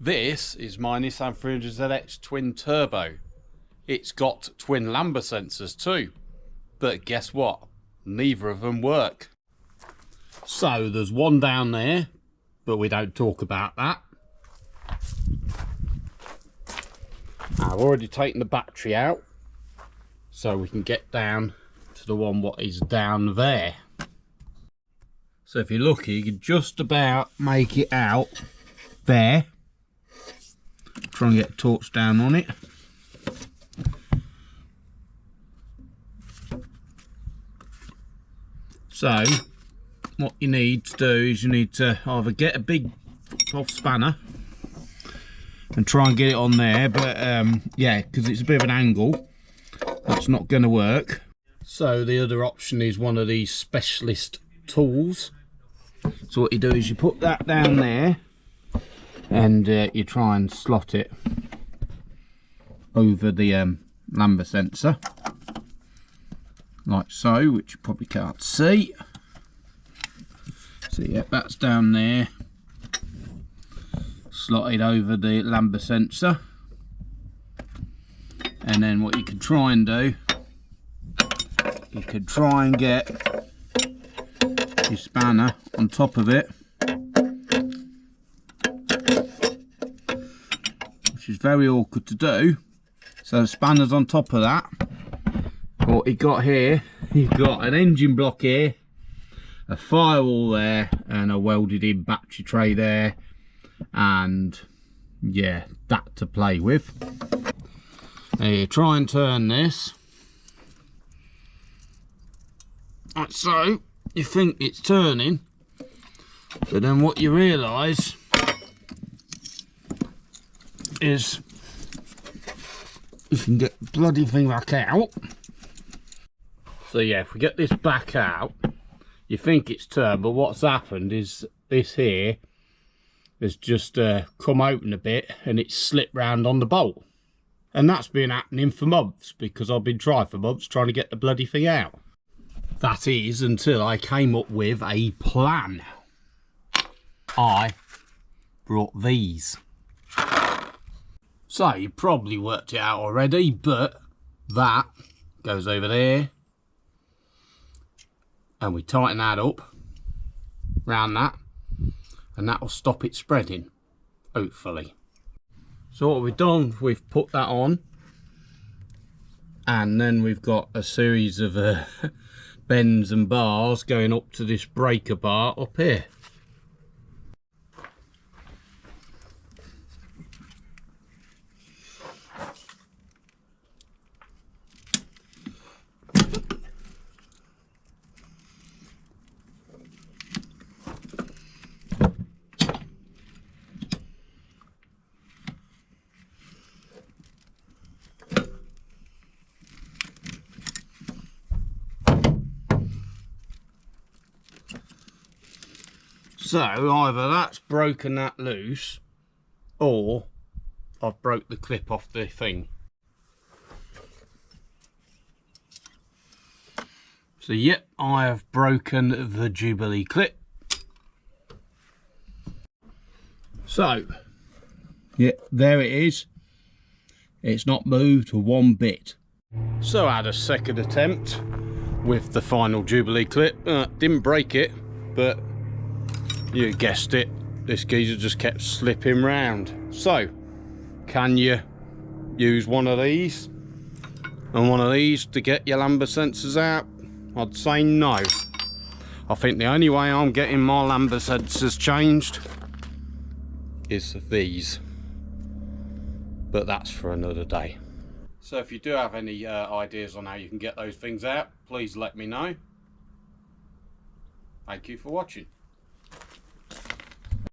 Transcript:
This is my Nissan 300Zx twin turbo. It's got twin Lambda sensors too, but guess what? Neither of them work. So there's one down there, but we don't talk about that. I've already taken the battery out, so we can get down to the one what is down there. So if you're lucky, you can just about make it out there. Try and get a torch down on it. So what you need to do is you need to either get a big off spanner and try and get it on there, but yeah, because it's a bit of an angle, that's not going to work. So the other option is one of these specialist tools. So what you do is you put that down there and you try and slot it over the Lambda sensor like so, which you probably can't see. So yeah, that's down there, slotted over the Lambda sensor. And then what you can try and do, you could try and get your spanner on top of it, which is very awkward to do. So the spanner's on top of that. What you got here, you've got an engine block here, a firewall there, and a welded in battery tray there, and yeah, that to play with. Now you try and turn this like so. You think it's turning, but then what you realise is you can get the bloody thing back out. So yeah, if we get this back out, you think it's turned, but what's happened is this here has just come open a bit and it's slipped round on the bolt. And that's been happening for months, because I've been trying for months trying to get the bloody thing out. That is until I came up with a plan. I brought these. So you probably worked it out already, but that goes over there, and we tighten that up round that, and that will stop it spreading, hopefully. So what we've done, we've put that on, and then we've got a series of bends and bars going up to this breaker bar up here. So either that's broken that loose, or I've broke the clip off the thing. So yep, I have broken the Jubilee clip. So yeah, there it is. It's not moved one bit. So I had a second attempt with the final Jubilee clip. Didn't break it, but you guessed it, this geezer just kept slipping round. So can you use one of these and one of these to get your Lambda sensors out? I'd say no. I think the only way I'm getting my Lambda sensors changed is these, but that's for another day. So if you do have any ideas on how you can get those things out, please let me know. Thank you for watching.